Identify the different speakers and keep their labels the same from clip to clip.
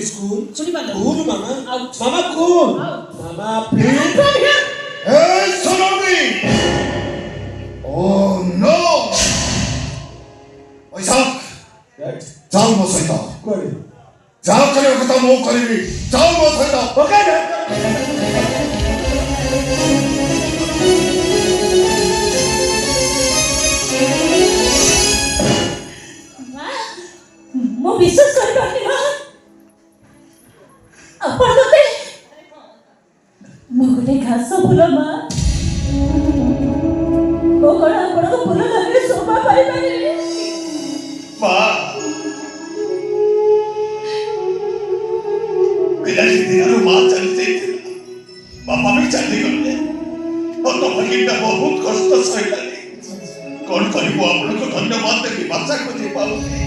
Speaker 1: school.
Speaker 2: Chulibanda.
Speaker 1: Cool, Mama.
Speaker 2: Out.
Speaker 1: Mama, cool.
Speaker 2: Out.
Speaker 1: Mama, please.
Speaker 2: Come here.
Speaker 3: Hey, Salami! Oh no! Isaac!
Speaker 1: Right.
Speaker 3: जाओ मो सहित
Speaker 1: Good.
Speaker 3: जाओ करियो कथा मो करिबी जाओ मो सहित
Speaker 1: Okay,
Speaker 2: ମୁଁ ବିଶ୍ୱାସ କରିପାରୁନି ମା ଆପଣ ମୋତେ ମୁଁ ଗୋଟେ ଘାସ ଫୁଲ ମା ମୁଁ କ'ଣ ଆପଣଙ୍କ ଫୁଲ ଧରିକି ଶୋଭା ପାଇପାରିବି
Speaker 3: मां पिलाजी दिनରୁ मां चली ଯାଇଥିଲା बापा भी चली गले और तो भगिनटा बहुत कष्ट सहिलानी कौन करिबो आपनको धन्यवाद देबी भाषा को दे पाउनी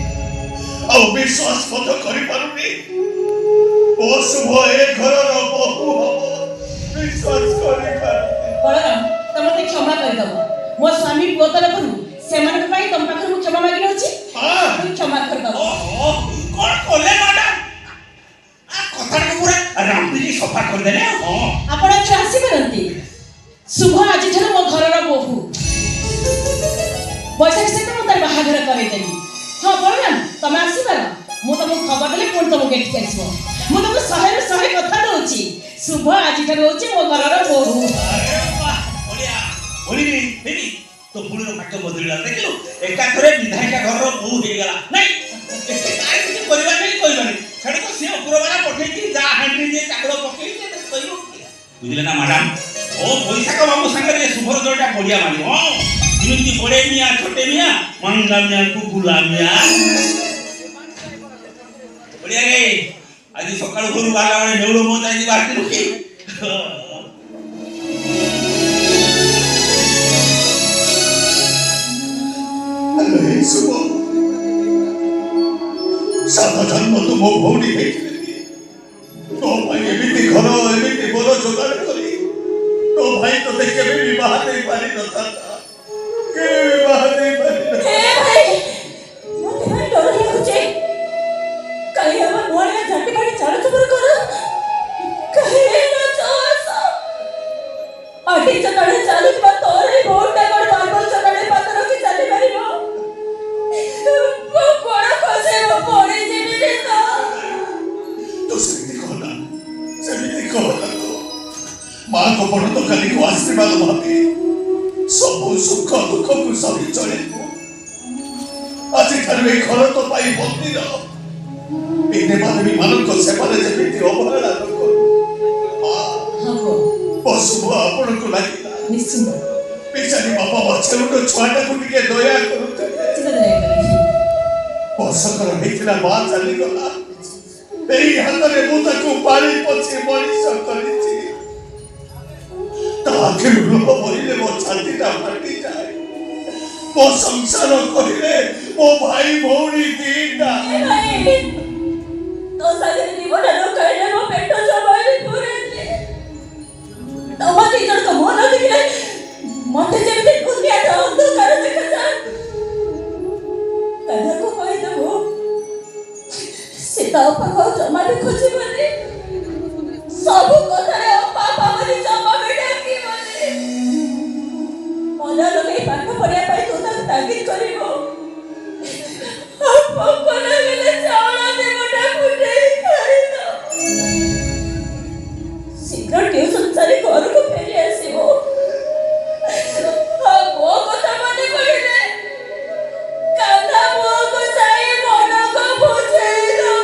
Speaker 3: आ विश्वास मत करि पारुनी ओ शुभ ए घरर बहु हबो विश्वास करि पारुनी
Speaker 2: ବଳରାମ ତମେ ମୋତେ କ୍ଷମା କରିଦେବ ମୋ ସ୍ୱାମୀ ପୁଅ ତରଫରୁ ସେମାନଙ୍କ ପାଇଁ ତମ ପାଖରେ ମୁଁ କ୍ଷମା ମାଗି ରହୁଛି କ୍ଷମା କରିଦେବ
Speaker 4: ओहो कौन कोले मैडम आ कथा को पूरा रामपी सफा कर देले हां
Speaker 2: ଆପଣ ଏଠି ଆସିପାରନ୍ତି ଶୁଭ ଆଜିଠାରୁ ମୋ ଘରର ବୋହୂ ବୈଶାଖୀ ସହିତ ମୁଁ ତାର ବାହାଘର କରେଇଦେବି ହଁ ବଳରାମ ତମେ ଆସିପାର ମୁଁ ତମକୁ ଖବର ଦେଲେ ପୁଣି ତମକୁ ଏଠିକି ଆସିବ ମୁଁ ତମକୁ 100ରୁ 100 କଥା ଦଉଛି ଶୁଭ ଆଜିଠାରୁ ହେଉଛି ମୋ ଘରର ବୋହୂ
Speaker 4: अरे वाह बढ़िया बोली बेबी तो पुणर भाग्य बदलिला देखिलो एका थरे विधायिका घर रो बहु हे गेला नहीं एते काय କିଛି କରିବା नहीं କହିबानी छाड़ी को से उपरवाला पठेई कि जा हांडी जे चाकड़ो पकेई जे कहियो बुझले ना मैडम ओ पैसा का बाबू संगे रे सुभर जोटा बढ़िया मानी हां इमिति बड़े मियां छोटे मियां मंगा मियां को गुला मियां बढ़िया रे आज सकाळ घरु बाला वाले नेउलो मो जाई बाटी रुकी
Speaker 3: अरे शुभ साधा जन्म तो मो भौणी हेइथिले तो भाई एमिति घर एमिति बोल जोगाड़ करी तो भाई तो देखे भी विवाह नहीं पारी नथा के विवाह नहीं पारी
Speaker 2: ए भाई ମୋତେ ଭାରି ଡର ଲାଗୁଛି କାହିଁ ଆମ ନୂଆଳିଆ ଝାଟି ବାଡ଼ି ଚାଳ ଚୁପର କର କାହିଁ ନା ଚୋସ ଆଠି ଚକାଳେ ଚାଲୁଥିବା ତୋର ଏଇ ବୋଉଟା କ'ଣ ମାର୍ବଲ ଚକାଳେ ପାଦ ରଖି ଚାଲିପାରିବ ମୁଁ କ'ଣ ଖସେ ମୁଁ ପଡ଼ିଯିବି ରେ ତ
Speaker 3: तो सेमिति कहना तो मां को बड़ तो खाली को आशीर्वाद भाभी सब सुख दुख को सभी चले आज ठार ए घर तो पाई मंदिर एने मानवी मानव को सेवा रे जेमिति अवहेला न करू मां
Speaker 2: ହଁ
Speaker 3: पशु आपण को लागिला
Speaker 2: ନିଶ୍ଚିନ୍ତ
Speaker 3: बेचारी बाबा बच्चे को छुआटा को टिके दया करूते
Speaker 2: ଚିନ୍ତା କରିବି
Speaker 3: ବର୍ଷକର ହେଇଥିଲା ମା ଚାଲିଗଲା ଏଇ ହାତରେ ମୁଁ ତାକୁ ପାଳି ପଛେ ମଣିଷ କରିଛି ତା ଆଖିରୁ ଲୁହ ବୋହିଲେ ମୋ ଛାତିଟା ଫାଟିଯାଏ ମୋ ସଂସାର କହିଲେ ମୋ ଭାଇ ଭଉଣୀ ଦିଟା
Speaker 2: ଏ ଭାଇ ତୋ ସାଙ୍ଗରେ ଜୀବନ ଲଗାଇଲେ ମୋ ପେଟ ଜମାଇ ପୁରେନି ତମ ଦି ଜଣଙ୍କ ମନ ଦେଖିଲେ ମତେ ଯେମିତି ଦୁନିଆଟା ଅନ୍ଧକାର ଦେଖାଯାଏ କାହାକୁ କହିଦେବୁ ସେ ତ ଅପାକୁ ଜମା ବି ଖୋଜିବନି ସବୁ କଥାରେ ଅପା ବୋଲି ଜମା ବି ଡାକିବନି ମନ ଲଗେଇ ପାଠ ପଢ଼ିବା ପାଇଁ ତୁ ତାକୁ ତାଗିଦ କରିବୁ ଆଉ ପୋକ ଲାଗିଲେ ଚାଉଳ ଦେବଟା ଫୁଟେଇ ଖାଇଦବୁ ଶୀଘ୍ର ଟ୍ୟୁସନ ସାରି ଘରକୁ ଫେରି ଆସିବୁ ଆଉ ମୋ କଥା ମନେ ପଡ଼ିଲେ କାନ୍ଧା ମୁହଁକୁ ଚାହିଁ ମନକୁ ବୁଝେଇ ଦବୁ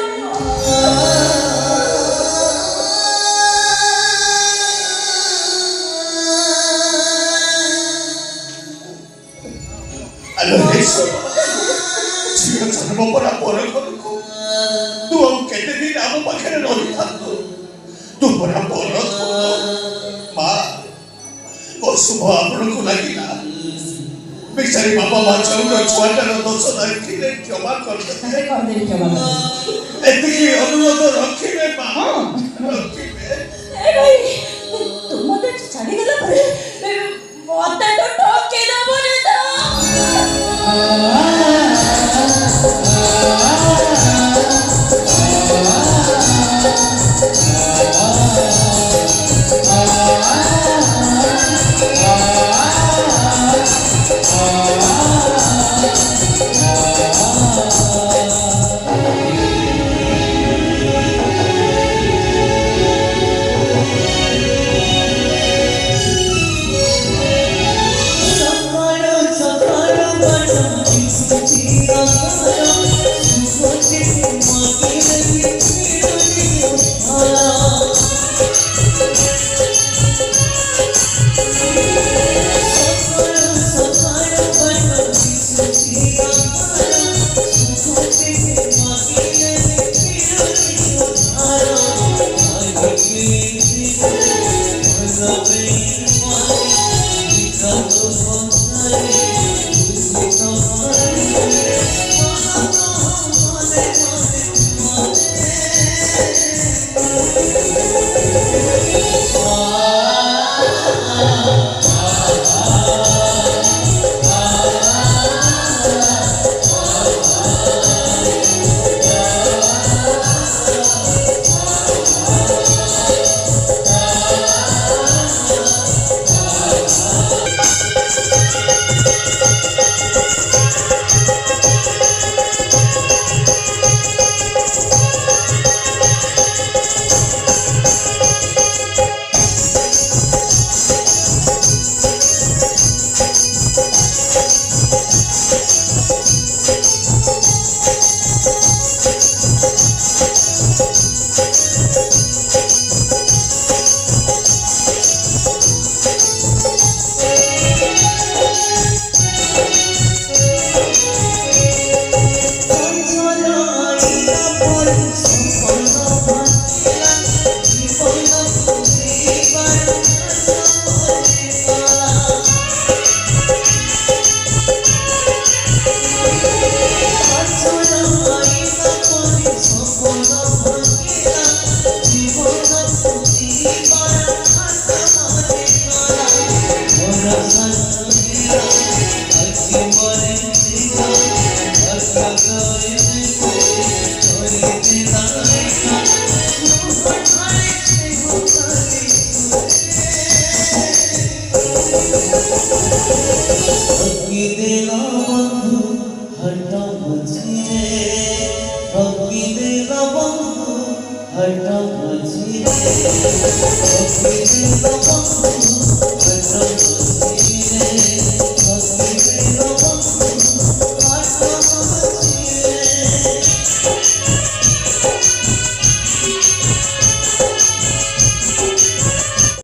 Speaker 3: ଆଲୋ ଈଶ୍ୱର ଝିଅ ଜନ୍ମ ପରା ପରେ ଘରକୁ ତୁ ଆଉ କେତେ ଦିନ ଆମ ପାଖରେ ରହିଥାନ୍ତୁ ତୁ ପରା ଭଲ ମା ଓ ଶୁଭ ଆପଣଙ୍କୁ ଲାଗିଲା बेचारी बाबा मां चौर छुआटार दोष देखिले क्षमा करते
Speaker 2: କରିଦେବି କ୍ଷମା କରିଦେବି
Speaker 3: एतिकी अनुरोध रखिबे मां
Speaker 2: ହଁ
Speaker 3: रखिबे
Speaker 2: ଏ ଭାଇ ତୁ ମତେ ଛାଡ଼ିଗଲା ପରେ ମତେ ତ ଠକି ଦବୁନି ତ
Speaker 5: ঠকি দিল বন্ধু হাট মঝিরে ঠকি দিল বন্ধু হাট মঝিরে ঠকি দিল বন্ধু